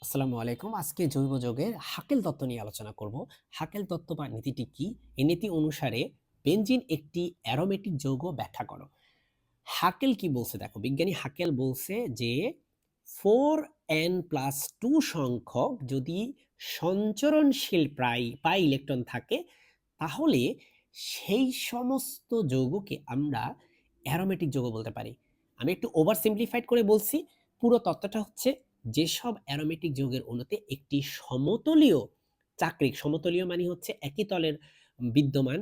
আসসালামু আলাইকুম। আজকে জৈব যৌগের হাকেল তত্ত্ব নিয়ে আলোচনা করব। হাকেল তত্ত্ব বা নীতিটি কি? এই নীতি অনুসারে বেনজিন একটি অ্যারোমেটিক যৌগ ব্যাখ্যা করো। হাকেল কি বলছে দেখো, বিজ্ঞানী হাকেল বলছে যে 4n+2 সংখ্যক যদি সঞ্চরণশীল পাই ইলেকট্রন থাকে তাহলে সেই সমস্ত যৌগকে আমরা অ্যারোমেটিক যৌগ বলতে পারি। আমি একটু ওভার সিম্পলিফাইড করে বলছি। পুরো তত্ত্বটা হচ্ছে যেসব অ্যারোমেটিক যৌগের অণুতে একটি সমতলীয় চাক্রিক, সমতলীয় মানে হচ্ছে একই তলের বিদ্যমান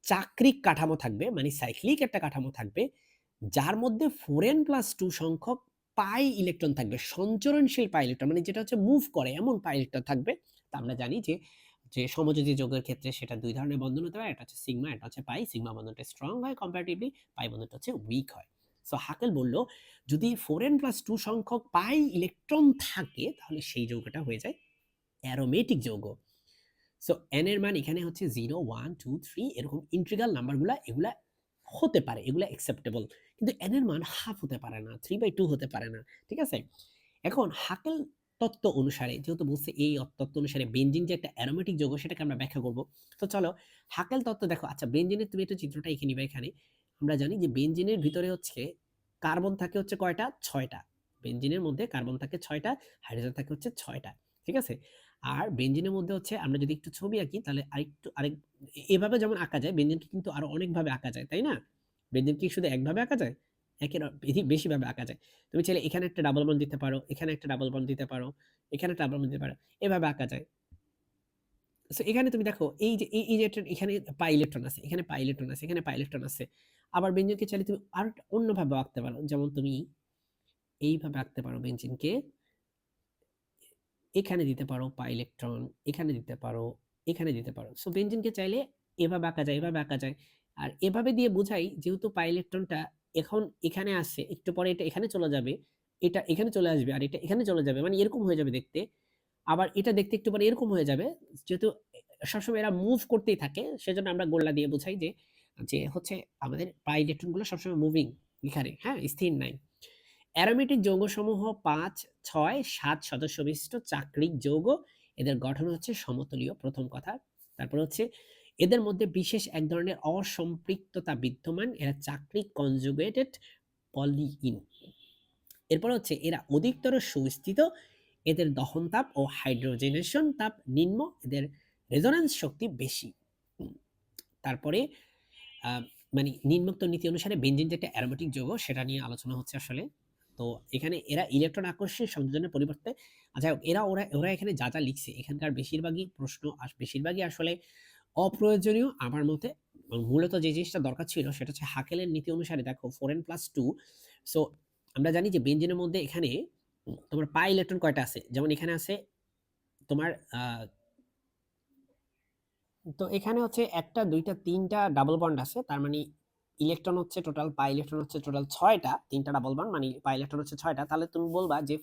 চাক্রিক কাঠামো থাকবে, মানে সাইক্লিক একটা কাঠামো থাকবে, যার মধ্যে 4n+2 সংখ্যক পাই ইলেকট্রন থাকবে, সঞ্চরণশীল পাই ইলেকট্রন, মানে যেটা হচ্ছে মুভ করে এমন পাই ইলেকট্রন থাকবে। তা আমরা জানি যে যে সমযোজী যৌগের ক্ষেত্রে সেটা দুই ধরনের বন্ধন হতে পারে, একটা হচ্ছে সিগমা, একটা হচ্ছে পাই। সিগমা বন্ধনটা স্ট্রং হয় কম্পারেটিভলি, পাই বন্ধনটা হচ্ছে উইক হয়। সো হাকেল বলল যদি 4n+2 সংখ্যক পাই ইলেকট্রন থাকে তাহলে সেই যৌগটা হয়ে যায় অ্যারোমেটিক যৌগ। সো n এর মান এখানে হচ্ছে 0 1 2 3 এরকম ইন্টিগ্রাল নাম্বারগুলা এগুলা হতে পারে, এগুলা অ্যাকসেপ্টেবল, কিন্তু n এর মান হাফ হতে পারে না, 3/2 হতে পারে না। ঠিক আছে? এখন হাকেল তত্ত্ব অনুসারে যেহেতু বলছে এই তত্ত্ব অনুসারে বেনজিন যে একটা অ্যারোমেটিক যৌগ সেটাকে আমরা ব্যাখ্যা করব। তো চলো হাকেল তত্ত্ব দেখো। আচ্ছা, বেনজিনের তুমি একটু চিত্রটা এঁকে নিবা এখানে। আমরা জানি যে বেনজিনের ভিতরে হচ্ছে কার্বন থাকে হচ্ছে কয়টা? 6টা। বেনজিনের মধ্যে কার্বন থাকে 6টা, হাইড্রোজেন থাকে হচ্ছে 6টা। ঠিক আছে? আর বেনজিনের মধ্যে হচ্ছে আমরা যদি একটু ছবি আঁকি তাহলে আরেক এভাবে যেমন আঁকা যায় বেনজিনকে কিন্তু আরো অনেকভাবে আঁকা যায়, তাই না? বেনজিন কি শুধু একভাবে আঁকা যায়? একের বেশি ভাবে আঁকা যায়। তুমি চাইলে এখানে একটা ডাবল বন্ড দিতে পারো, এখানে একটা ডাবল বন্ড দিতে পারো, এখানে একটা ডাবল বন্ড দিতে পারো। এভাবে আঁকা যায়। সো এখানে তুমি দেখো এই যে এখানে পাই ইলেকট্রন আছে, এখানে পাই ইলেকট্রন আছে, এখানে পাই ইলেকট্রন আছে। আবার বেনজিনকে চাইলে তুমি আর অন্যভাবে আঁকতে পারো। যেমন তুমি এইভাবে আঁকতে পারো বেনজিনকে। এখানে দিতে পারো পাই ইলেকট্রন, এখানে দিতে পারো, এখানে দিতে পারো। সো বেনজিনকে চাইলে এভাবে আঁকা যায়, এভাবে আঁকা যায়। আর এভাবে দিয়ে বোঝাই যেহেতু পাই ইলেকট্রনটা এখন এখানে আসছে, একটু পরে এটা এখানে চলে যাবে, এটা এখানে চলে আসবে, আর এটা এখানে চলে যাবে, মানে এরকম হয়ে যাবে দেখতে। আবার এটা দেখতে একটু পরে এরকম হয়ে যাবে। যেহেতু সবসময় এরা মুভ করতেই থাকে সেজন্য আমরা গোল্লা দিয়ে বোঝাই যে যে হচ্ছে আমাদের পাই ইলেকট্রন গুলো সবসময় মুভিং এখানে, হ্যাঁ, স্থির নাই। অ্যারোমেটিক যৌগসমূহ ৫, ৬, ৭ সদস্য বিশিষ্ট চাক্রিক যৌগ। এদের গঠন হচ্ছে সমতলীয়, প্রথম কথা। তারপর হচ্ছে এদের মধ্যে বিশেষ এক ধরনের অসম্পৃক্ততা বিদ্যমান, এরা চাক্রিক কনজুগেটেড পলিইন। এরপর হচ্ছে এরা অধিকতর সুস্থিত, এদের দহন তাপ ও হাইড্রোজেনেশন তাপ নিম্ন, এদের রেজোন্যান্স শক্তি বেশি। তারপরে আহ, মানে নিম্নোক্ত নীতি অনুসারে বেনজিন যে একটা অ্যারোমেটিক যৌগ সেটা নিয়ে আলোচনা হচ্ছে আসলে। তো এখানে এরা ইলেকট্রন আকর্ষণ সংযোজনের পরিবর্তে, আচ্ছা এরা ওরা ওরা এখানে যা যা লিখছে এখানকার বেশিরভাগই প্রশ্ন বেশিরভাগই আসলে অপ্রয়োজনীয় আমার মতে। মূলত যে জিনিসটা দরকার ছিল সেটা হচ্ছে হাকেলের নীতি অনুসারে দেখো 4n+2। সো আমরা জানি যে বেনজিনের মধ্যে এখানে তোমার পাই ইলেকট্রন কয়টা আছে, যেমন এখানে আছে তোমার তো এখানে হচ্ছে ১টা ২টা ৩টা ডাবল বন্ড আছে। তার মানে ইলেকট্রন হচ্ছে টোটাল, পাই ইলেকট্রন হচ্ছে টোটাল ৬টা, ৩টা ডাবল বন্ড মানে পাই ইলেকট্রন হচ্ছে ৬টা। তাহলে তুমি বলবা যে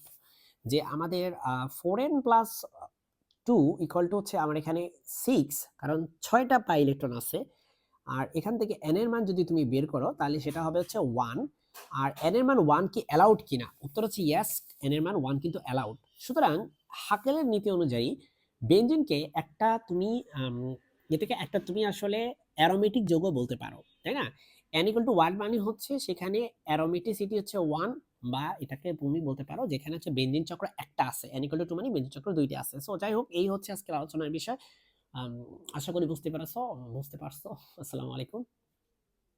যে আমাদের 4n+2 ইকুয়াল টু হচ্ছে আমার এখানে 6, কারণ ৬টা পাই ইলেকট্রন আছে। আর এখান থেকে n এর মান যদি তুমি বের করো তাহলে সেটা হবে হচ্ছে 1। আর n এর মান 1 কি অ্যালাউড কিনা? উত্তর হচ্ছে ইয়েস, n এর মান 1 কিন্তু অ্যালাউড। সুতরাং হাকেলের নীতি অনুযায়ী বেনজিনকে একটা তুমি এটাকে একটা তুমি আসলে অ্যারোমেটিক যৌগ বলতে পারো, তাই না? n ইকুয়াল টু 1 মানে হচ্ছে সেখানে অ্যারোমেটিসিটি হচ্ছে 1, বা এটাকে তুমি বলতে পারো যেখানে হচ্ছে বেনজিন চক্র একটা আছে, n ইকুয়াল টু 2 মানে বেনজিন চক্র দুইটা আছে। সো যাই হোক, এই হচ্ছে আজকের আলোচনার বিষয়। আম আশা করি বুঝতে পারছো। আসসালামু আলাইকুম।